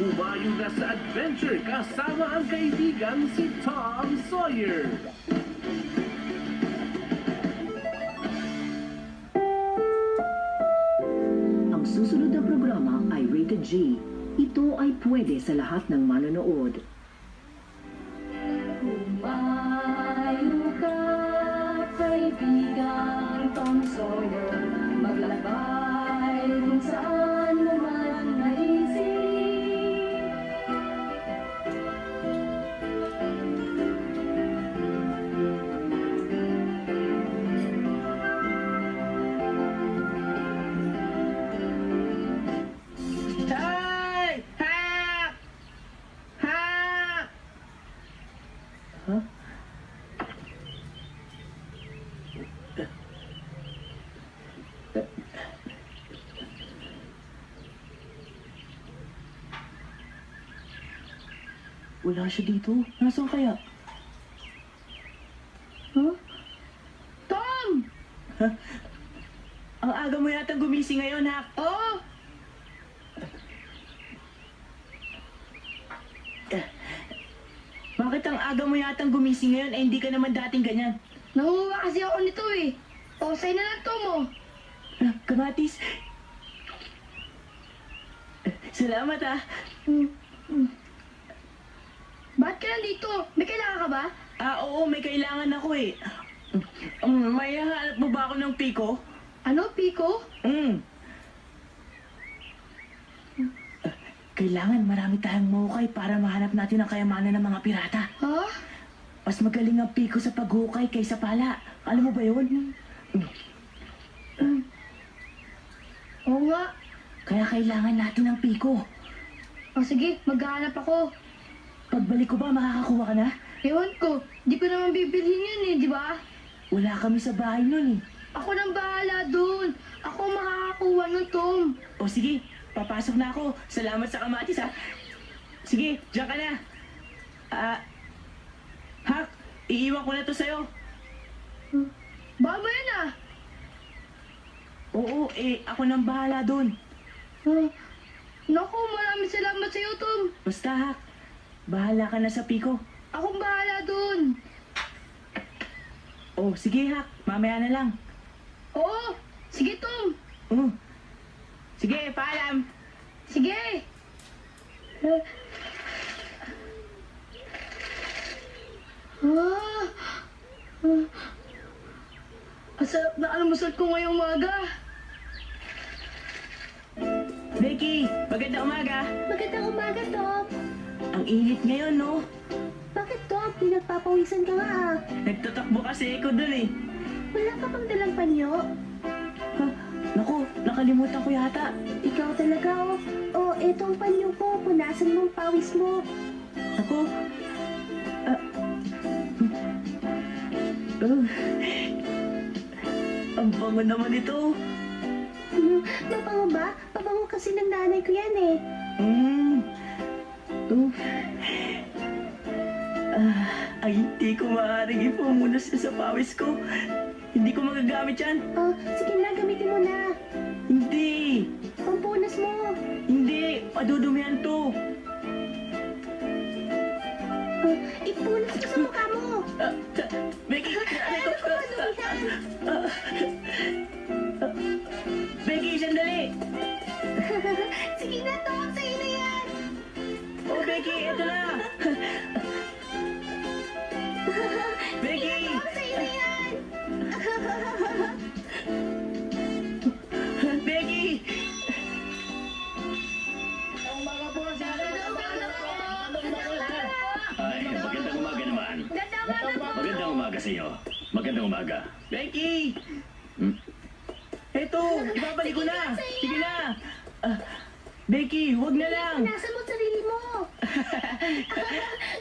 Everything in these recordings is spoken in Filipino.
Humayo na sa adventure kasama ang kaibigan si Tom Sawyer. Ang susunod na programa ay rated G. Ito ay pwede sa lahat ng manonood. Humayo ka, kaibigang Tom Sawyer, maglakbay kung saan mo man naisip. Hoy! Hak! Hak! Huh? Wala siya dito. Nasaan kaya? Huh? Tom! Huh? Ang aga mo yata gumising ngayon, Hak. Oh! Bakit ang aga mo yata gumising ngayon eh hindi ka naman dating ganyan? Nangunguha kasi ako nito eh. Pausay na lang, Tom oh. Kamatis. Salamat ah. Ba't ka nandito? May kailangan ka ba? Oo, may kailangan ako eh. May hahanap mo ba ako ng piko? Ano, Pico? Kailangan marami tayong mahukay para mahanap natin ang kayamanan ng mga pirata. Ha? Mas magaling ang piko sa paghukay kaysa pala. Alam mo ba yun? Oo nga. Kaya kailangan natin ng piko. O sige, maghahanap ako. Pagbalik ko ba, makakakuha ka na? Ewan ko, di ko naman bibilhin yun eh, di ba? Wala kami sa bahay nun eh. Ako nang bahala dun. Ako makakakuha nun, Tom. O sige, papasok na ako. Salamat sa kamatis ha. Sige, diyan ka na. Hak, iiwan ko na to sa'yo. Baba yan ah. Oo, ako nang bahala dun. Naku, maraming salamat sa'yo, Tom. Basta Hak, bahala ka na sa piko. Akong bahala dun. Oh, sige Hak, mamaya na lang. Oo, sige, Tom. Sige, paalam. Sige. Ang sarap na almusal ko ngayong umaga. Becky, magandang umaga. Magandang umaga, Tom. Ang init ngayon, no? Bakit, Tom? Pinagpapawisan ka nga ah. Nagtatakbo kasi ako dun eh. Wala ka bang dalang panyo? Ha? Naku, nakalimutan ko yata. Ikaw talaga oh. Oh, etong panyo ko. Punasan mong pawis mo. Ako? Ang bango naman ito. Mabango ba? Mabango kasi ng nanay ko yan eh. Ay, hindi ko maaaring ipumunas sa pawis ko. Hindi ko magagamit yan. Oh, sige na, gamitin mo na. Hindi. Pampunas mo. Hindi. Padudumihan to. Oh, ipunas mo sa mukha mo. Becky, Ano ko manumihan? Becky, sandali. Sige na, Tom. Sa'yo na yan. Oh, Becky, eto na. Becky! Tom, sa'yo na yan. Becky! Ay, magandang umaga naman. Magandang umaga sa iyo. Magandang umaga. Becky! Eto, ibabalik ko na. Sige na. Becky, wag na lang. Punasan mo sarili mo.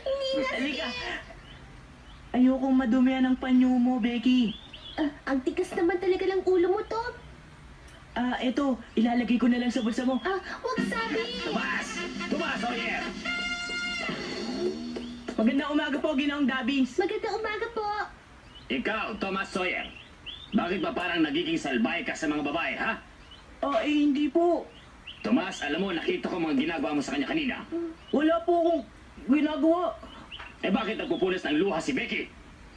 Hindi na, sige. Halika. Ayokong madumihan ang panyo mo, Becky. Ang tigas naman talaga ng ulo mo, Tom. Eto, ilalagay ko na lang sa bulsa mo. Huwag sabi. Tumas! Tumas, Sawyer! Magandang umaga po, Ginoong Dabis. Magandang umaga po. Ikaw, Thomas Sawyer. Bakit ba parang nagiging salbay ka sa mga babae, ha? Hindi po. Tomas, alam mo, nakita ko mga ginagawa mo sa kanya kanina. Wala po akong ginagawa. Bakit nagpupunas ng luha si Becky?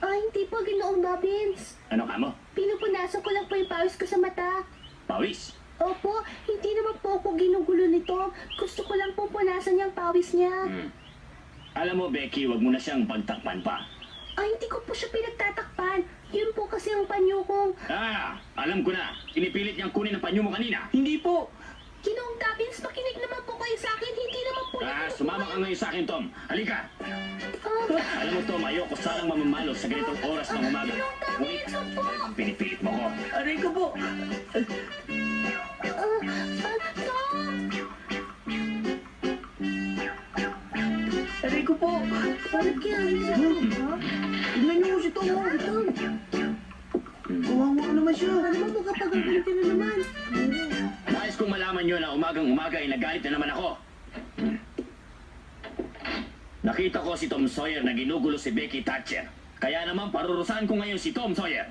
Hindi po, Ginoong Dobbins. Ano ka mo? Pinupunasan ko lang po yung pawis ko sa mata. Pawis? Opo, hindi naman po ako ginugulo nito. Gusto ko lang po punasan yung pawis niya. Alam mo, Becky, wag mo na siyang pagtakpan pa. Hindi ko po siya pinagtatakpan. Yun po kasi ang panyo kong... Alam ko na. Pinipilit niyang kunin ang panyo mo kanina. Hindi po. Ginoong Dobbins, makinig naman po kayo sa akin. Hindi naman po... Sumama ka ngayon sa akin, Tom. Halika. Alam mo, Tom, ayoko sanang mamamalo sa ganitong oras ng umaga. Ngunit, pinipilit mo ko. Aray ko po. Tom! Aray ko po. Bakit kaya siya? Tignan niyo si Tom. Tom, Kawawa naman siya. alam mo magkapagalitin na naman. Nais kong malaman nyo na umagang-umaga ay nagalit na naman ako. Nakita ko si Tom Sawyer na ginugulo si Becky Thatcher. Kaya naman parurusahan ko ngayon si Tom Sawyer.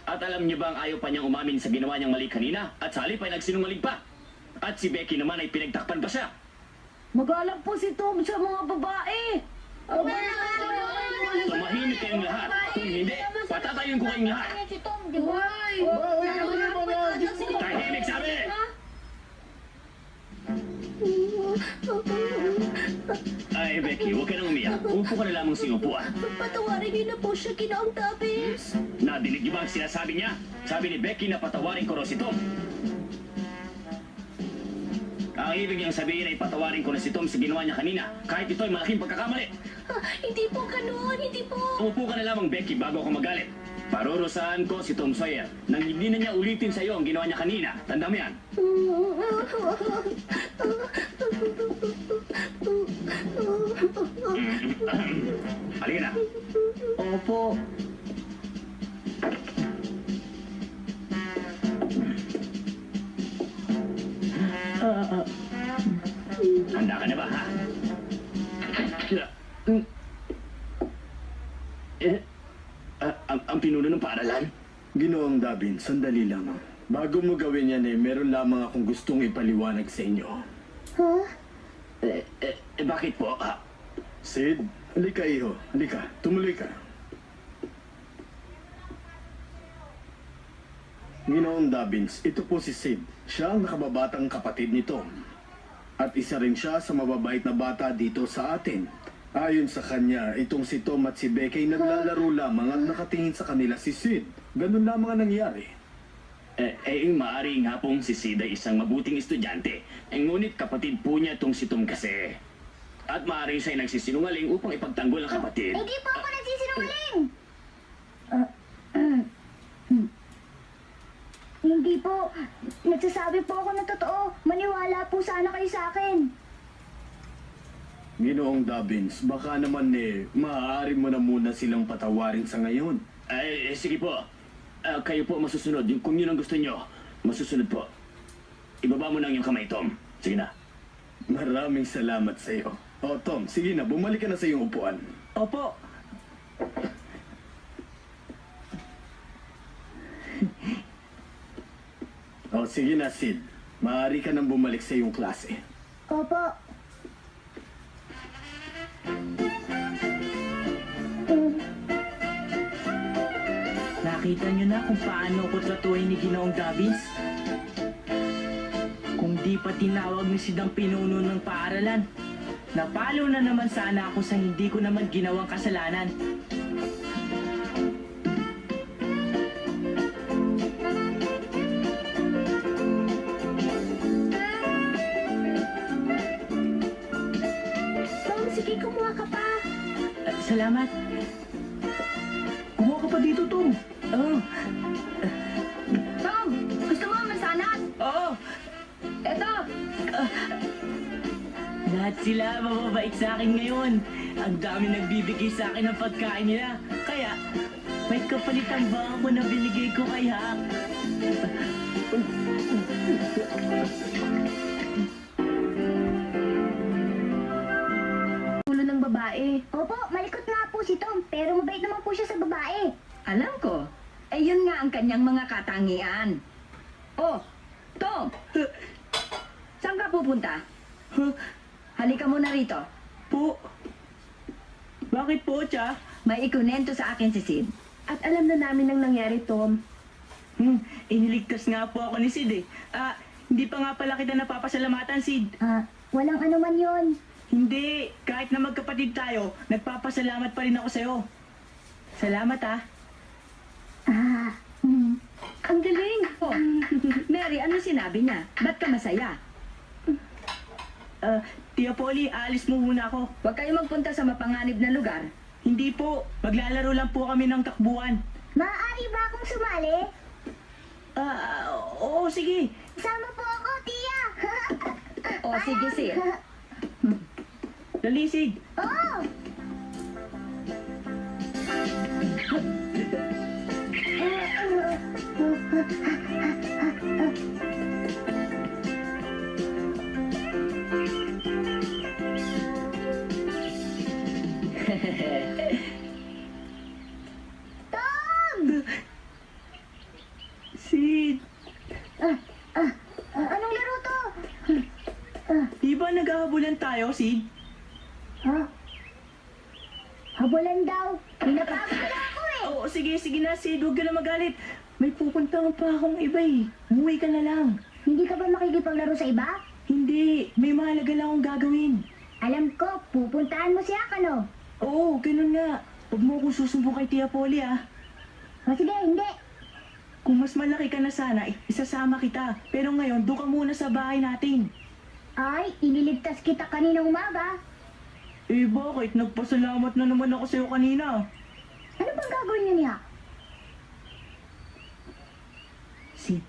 At alam niyo bang ayaw pa niyang umamin sa ginawa niyang mali kanina? At sa halip ay nagsinungaling pa. At si Becky naman ay pinagtakpan pa siya. Magalang po si Tom sa mga babae. Tumahimik kayong lahat. Kung hindi, patatayin ko kayong lahat. Si Tom, di ba? Tahimik sabi! Ay, Becky, huwag ka nang umiyak. Upo ka na lamang sa iyong upuan. Patawarin niyo na po siya, Ginoong Dobbins. Nadinig niyo ba ang sinasabi niya? Sabi ni Becky na patawarin ko raw si Tom. Ang ibig niyang sabihin ay patawarin ko na si Tom sa ginawa niya kanina, kahit ito ay malaking pagkakamali. Hindi po ganun, hindi po. Umupo ka na lamang, Becky, bago ako magalit. Parurusahan ko si Tom Sawyer nang hindi na niya ulitin sa iyo ang ginawa niya kanina. Tanda mo yan. Halika na. Opo. Handa ka na ba, ha? Ang pinuno ng paaralan? Ginoong Dobbins, sandali lamang. Bago mo gawin yan meron lamang akong gustong ipaliwanag sa inyo. Bakit po? Sid, halika iho. Halika, tumuloy ka. Ginoong Dobbins, ito po si Sid. Siya ang nakababatang kapatid ni Tom. At isa rin siya sa mababait na bata dito sa atin. Ayon sa kanya, itong si Tom at si Becky ay naglalaro lamang at nakatingin sa kanila si Sid. Ganun lamang ang nangyari. Maaari nga pong si Sid ay isang mabuting estudyante. Ngunit kapatid po niya itong si Tom kasi. At maaari siya ay nagsisinungaling upang ipagtanggol ang kapatid. Hindi po ako nagsisinungaling. Hindi po. Nagsasabi po ako ng totoo. Maniwala po sana kayo sa akin. Ginoong Dobbins, baka naman maaari mo na muna silang patawarin sa ngayon. Sige po. Kayo po masusunod. Kung yun ang gusto nyo, masusunod po. Ibaba mo na ang iyong kamay, Tom. Sige na. Maraming salamat sa iyo. Tom, sige na, bumalik ka na sa iyong upuan. Opo. Sige na, Sid. Maaari ka nang bumalik sa iyong klase. Opo. Nakita niyo na kung paano ko tratuhin ni Ginoong Dobbins? Kung di pa tinawag ni Sid ang pinuno ng paaralan, napalo na naman sana ako sa hindi ko naman ginawang kasalanan. Tom, sige, kumuha ka pa. Salamat. Kumuha ka pa dito, Tom. Tom, gusto mo masanas? Oo. Eto, Lahat sila mababait sa akin ngayon. Ang dami nagbibigay sa akin ng pagkain nila. Kaya, may kapalitan ba ako na binigay ko kay Hak? Ulo ng babae. Opo, malikot nga po si Tom, pero mabait naman po siya sa babae. Alam ko, yun nga ang kanyang mga katangian. Oh, Tom! Tom! Saan ka pupunta? Halika muna rito. Po? Bakit po, Cha? May ikunento sa akin si Sid. At alam na namin ang nangyari, Tom. Iniligtas nga po ako ni Sid eh. Hindi pa nga pala kita napapasalamatan, Sid. Walang anuman yon. Hindi, kahit na magkapatid tayo, nagpapasalamat pa rin ako sa'yo. Salamat Ang galing! Oh. Mary, ano sinabi niya? Ba't ka masaya? Tia Polly, aalis mo muna ako. Huwag kayo magpunta sa mapanganib na lugar. Hindi po, maglalaro lang po kami ng takbuhan. Maaari ba akong sumali? Oo, sige. Sama po ako, Tia! O, sige, Sid. Dali, Sid. Oh! Sid, Anong laro to? di ba naghahabulan tayo, Sid? Habulan daw. Pinapagod na ako eh. Oo, sige na, Sid. Huwag ka na magalit. May pupuntahan pa akong iba eh. Umuwi ka na lang. Hindi ka ba makikipaglaro sa iba? Hindi, may mahalaga lang akong gagawin. Alam ko, pupuntahan mo si Akano. Oo, ganun nga. Huwag mo akong susumbong kay Tia Polly, O sige, hindi. Kung mas malaki ka na sana, isasama kita. Pero ngayon, doon ka muna sa bahay natin. Ay, iniligtas kita kanina umaga. Eh, bakit? Nagpasalamat na naman ako sa'yo kanina. Ano bang gagawin niya niya? Sid,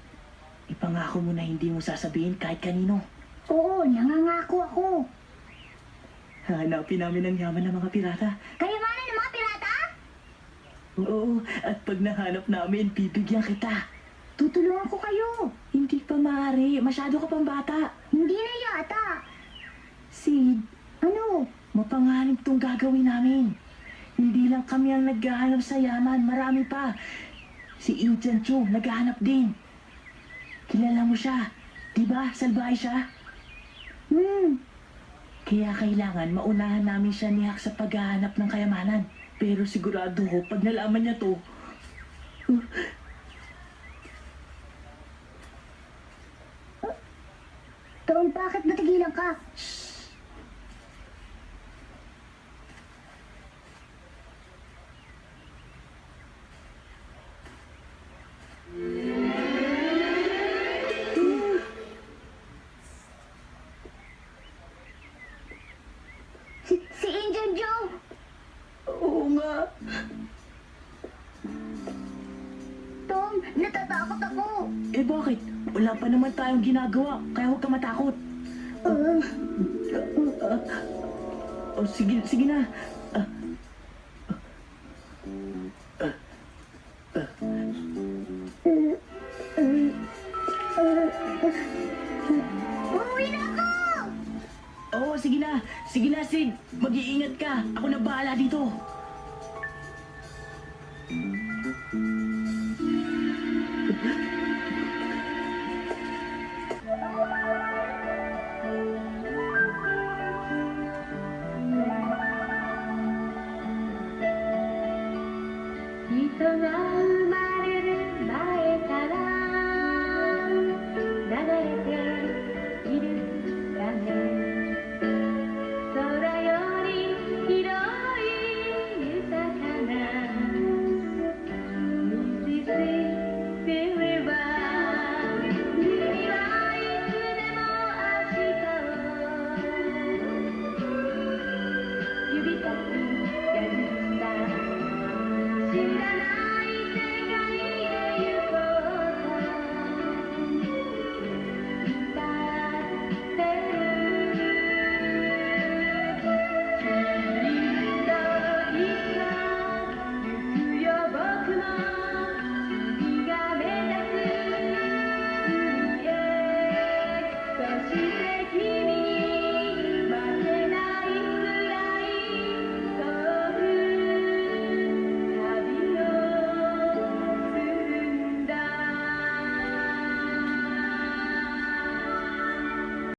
ipangako mo na hindi mo sasabihin kahit kanino. Oo, nangangako ako. Hanapin namin ang yaman ng mga pirata. Kayamanan ng mga pirata? Oo, at pag nahanap namin, bibigyan kita. Tutulungan ko kayo. Hindi pa maaari. Masyado ka pang bata. Hindi na yata. Sid, Ano? mapanganib tong gagawin namin. Hindi lang kami ang naghahanap sa yaman, marami pa. Si Injan Chu, naghahanap din. Kilala mo siya, di ba? Salbahe siya. Kaya kailangan maunahan namin siya nihak sa paghahanap ng kayamanan. Pero sigurado ko, pag nalaman niya to, Tom, bakit natigilan ka? Si Angel Joe! oo nga. Tom, natatakot ako. Eh bakit? Wala pa naman tayong ginagawa, kaya huwag ka matakot. Sige na. Uuwi na ako! Oo, sige na, Sid. Mag-iingat ka. Ako na bahala dito.